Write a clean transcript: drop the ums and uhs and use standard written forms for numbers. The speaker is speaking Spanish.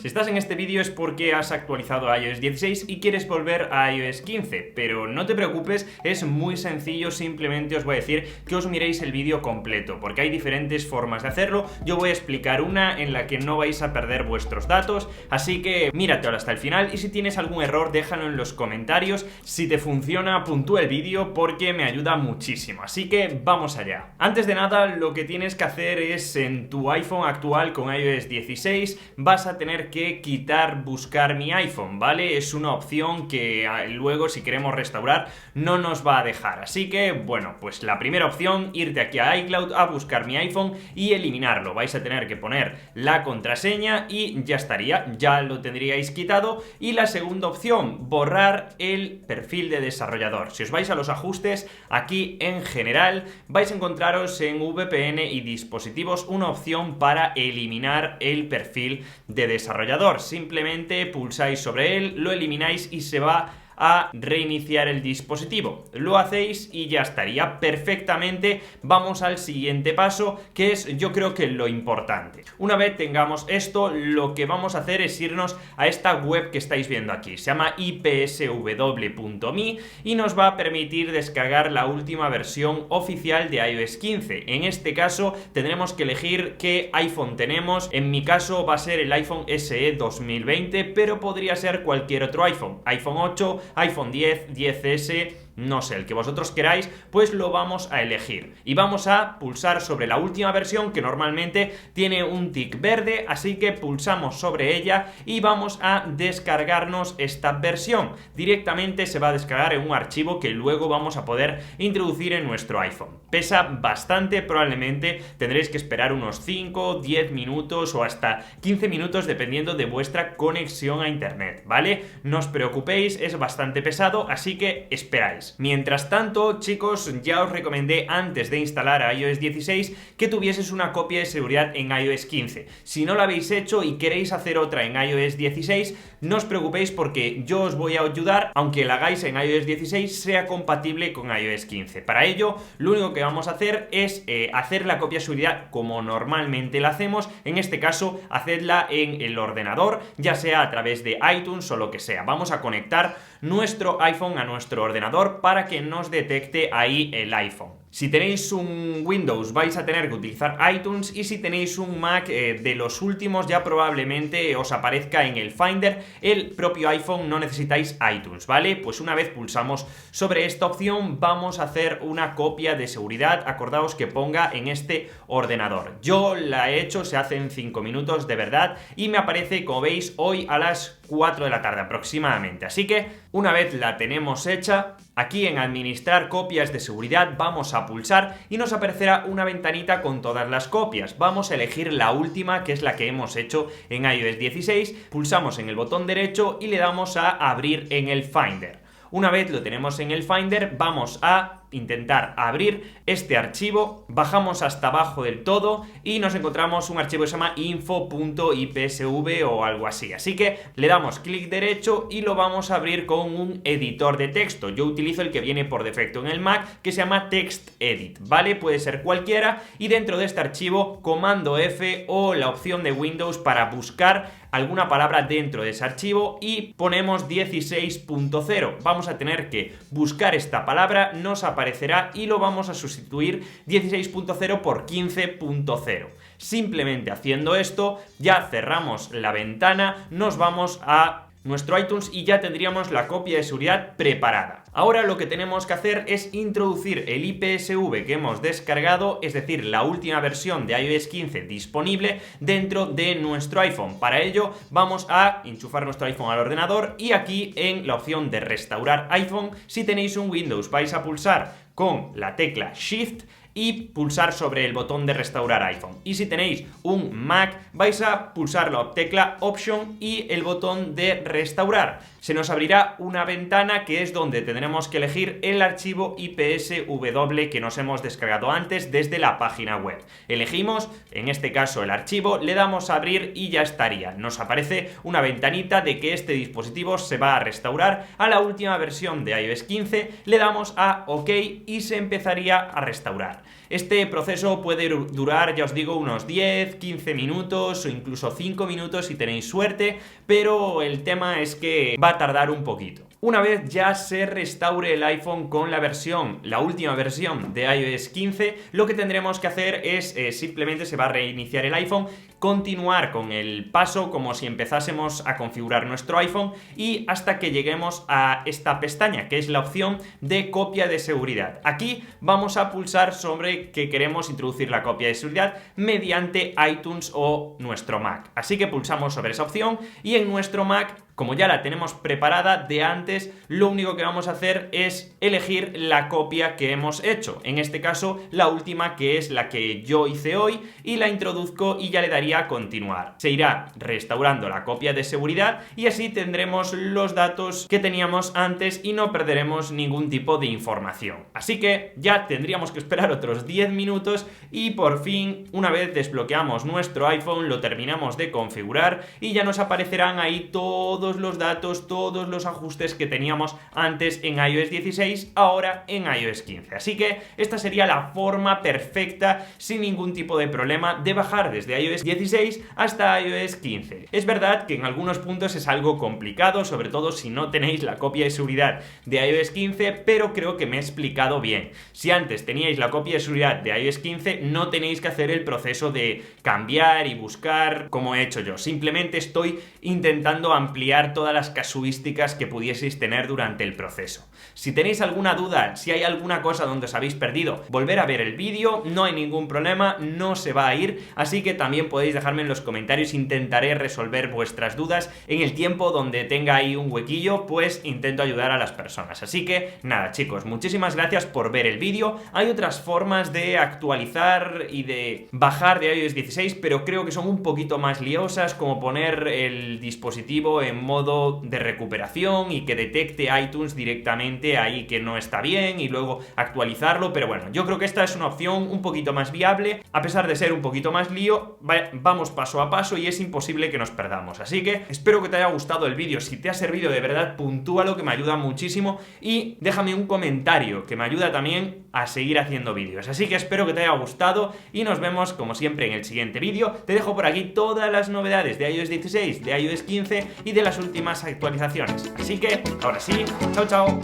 Si estás en este vídeo es porque has actualizado a iOS 16 y quieres volver a iOS 15, pero no te preocupes, es muy sencillo, simplemente os voy a decir que os miréis el vídeo completo, porque hay diferentes formas de hacerlo. Yo voy a explicar una en la que no vais a perder vuestros datos, así que míratelo hasta el final y si tienes algún error déjalo en los comentarios. Si te funciona, puntúa el vídeo porque me ayuda muchísimo, así que vamos allá. Antes de nada, lo que tienes que hacer es en tu iPhone actual con iOS 16 vas a tener que quitar buscar mi iPhone, ¿vale? Es una opción que luego si queremos restaurar no nos va a dejar, así que bueno, pues la primera opción, irte aquí a iCloud a buscar mi iPhone y eliminarlo. Vais a tener que poner la contraseña y ya estaría, ya lo tendríais quitado. Y la segunda opción, borrar el perfil de desarrollador. Si os vais a los ajustes, aquí en general vais a encontraros en VPN y dispositivos una opción para eliminar el perfil de desarrollador. Simplemente pulsáis sobre él, lo elimináis y se va a reiniciar el dispositivo. Lo hacéis y ya estaría perfectamente. Vamos al siguiente paso, que es yo creo que lo importante. Una vez tengamos esto, lo que vamos a hacer es irnos a esta web que estáis viendo aquí. Se llama ipsw.me y nos va a permitir descargar la última versión oficial de iOS 15. En este caso tendremos que elegir qué iPhone tenemos. En mi caso va a ser el iPhone SE 2020, pero podría ser cualquier otro iPhone. iPhone 8, iPhone 10, 10S, no sé, el que vosotros queráis, pues lo vamos a elegir. Y vamos a pulsar sobre la última versión, que normalmente tiene un tic verde, así que pulsamos sobre ella y vamos a descargarnos esta versión. Directamente se va a descargar en un archivo que luego vamos a poder introducir en nuestro iPhone. Pesa bastante, probablemente tendréis que esperar unos 5, 10 minutos o hasta 15 minutos dependiendo de vuestra conexión a internet, ¿vale? No os preocupéis, es bastante pesado, así que esperáis. Mientras tanto, chicos, ya os recomendé antes de instalar a iOS 16 que tuvieses una copia de seguridad en iOS 15. Si no lo habéis hecho y queréis hacer otra en iOS 16, no os preocupéis porque yo os voy a ayudar, aunque la hagáis en iOS 16 sea compatible con iOS 15. Para ello, lo único que vamos a hacer es hacer la copia de seguridad como normalmente la hacemos. En este caso, hacedla en el ordenador, ya sea a través de iTunes o lo que sea. Vamos a conectar nuestro iPhone a nuestro ordenador para que nos detecte ahí el iPhone. Si tenéis un Windows vais a tener que utilizar iTunes y si tenéis un Mac de los últimos ya probablemente os aparezca en el Finder el propio iPhone, no necesitáis iTunes, ¿vale? Pues una vez pulsamos sobre esta opción vamos a hacer una copia de seguridad, acordaos que ponga en este ordenador. Yo la he hecho, se hace en 5 minutos de verdad y me aparece, como veis, hoy a las 4 de la tarde aproximadamente. Así que una vez la tenemos hecha, aquí en administrar copias de seguridad vamos a pulsar y nos aparecerá una ventanita con todas las copias. Vamos a elegir la última, que es la que hemos hecho en iOS 16, pulsamos en el botón derecho y le damos a abrir en el Finder. Una vez lo tenemos en el Finder, vamos a intentar abrir este archivo, bajamos hasta abajo del todo y nos encontramos un archivo que se llama info.ipsv o algo así. Así que le damos clic derecho y lo vamos a abrir con un editor de texto. Yo utilizo el que viene por defecto en el Mac, que se llama TextEdit, ¿vale? Puede ser cualquiera y dentro de este archivo, comando F o la opción de Windows para buscar alguna palabra dentro de ese archivo y ponemos 16.0. Vamos a tener que buscar esta palabra, nos aparecerá y lo vamos a sustituir 16.0 por 15.0. Simplemente haciendo esto ya cerramos la ventana, nos vamos a nuestro iTunes y ya tendríamos la copia de seguridad preparada. Ahora lo que tenemos que hacer es introducir el IPSV que hemos descargado, es decir, la última versión de iOS 15 disponible dentro de nuestro iPhone. Para ello vamos a enchufar nuestro iPhone al ordenador y aquí en la opción de restaurar iPhone, si tenéis un Windows vais a pulsar con la tecla Shift y pulsar sobre el botón de restaurar iPhone. Y si tenéis un Mac vais a pulsar la tecla Option y el botón de restaurar. Se nos abrirá una ventana que es donde tendremos que elegir el archivo IPSW que nos hemos descargado antes desde la página web. Elegimos, en este caso el archivo, le damos a abrir y ya estaría. Nos aparece una ventanita de que este dispositivo se va a restaurar a la última versión de iOS 15, le damos a OK y se empezaría a restaurar. Este proceso puede durar, ya os digo, unos 10, 15 minutos o incluso 5 minutos si tenéis suerte, pero el tema es que va a tardar un poquito. Una vez ya se restaure el iPhone con la última versión de iOS 15, lo que tendremos que hacer es simplemente se va a reiniciar el iPhone, continuar con el paso como si empezásemos a configurar nuestro iPhone y hasta que lleguemos a esta pestaña, que es la opción de copia de seguridad. Aquí vamos a pulsar sobre que queremos introducir la copia de seguridad mediante iTunes o nuestro Mac. Así que pulsamos sobre esa opción y en nuestro Mac, como ya la tenemos preparada de antes, lo único que vamos a hacer es elegir la copia que hemos hecho. En este caso, la última, que es la que yo hice hoy, y la introduzco y ya le daría a continuar. Se irá restaurando la copia de seguridad y así tendremos los datos que teníamos antes y no perderemos ningún tipo de información. Así que ya tendríamos que esperar otros 10 minutos y por fin, una vez desbloqueamos nuestro iPhone, lo terminamos de configurar y ya nos aparecerán ahí todos los datos, todos los ajustes que teníamos antes en iOS 16, ahora en iOS 15. Así que esta sería la forma perfecta, sin ningún tipo de problema, de bajar desde iOS 16 hasta iOS 15. Es verdad que en algunos puntos es algo complicado, sobre todo si no tenéis la copia de seguridad de iOS 15, pero creo que me he explicado bien. Si antes teníais la copia de seguridad de iOS 15, no tenéis que hacer el proceso de cambiar y buscar como he hecho yo. Simplemente estoy intentando ampliar todas las casuísticas que pudieseis tener durante el proceso. Si tenéis alguna duda, si hay alguna cosa donde os habéis perdido, volver a ver el vídeo, no hay ningún problema, no se va a ir, así que también podéis dejarme en los comentarios, intentaré resolver vuestras dudas en el tiempo donde tenga ahí un huequillo, pues intento ayudar a las personas. Así que nada, chicos, muchísimas gracias por ver el vídeo. Hay otras formas de actualizar y de bajar de iOS 16, pero creo que son un poquito más liosas, como poner el dispositivo en modo de recuperación y que detecte iTunes directamente ahí que no está bien y luego actualizarlo, pero bueno, yo creo que esta es una opción un poquito más viable, a pesar de ser un poquito más lío, vamos paso a paso y es imposible que nos perdamos. Así que espero que te haya gustado el vídeo. Si te ha servido de verdad, puntúalo, que me ayuda muchísimo, y déjame un comentario que me ayuda también a seguir haciendo vídeos. Así que espero que te haya gustado y nos vemos como siempre en el siguiente vídeo. Te dejo por aquí todas las novedades de iOS 16, de iOS 15 y de las últimas actualizaciones. Así que ahora sí, chao chao.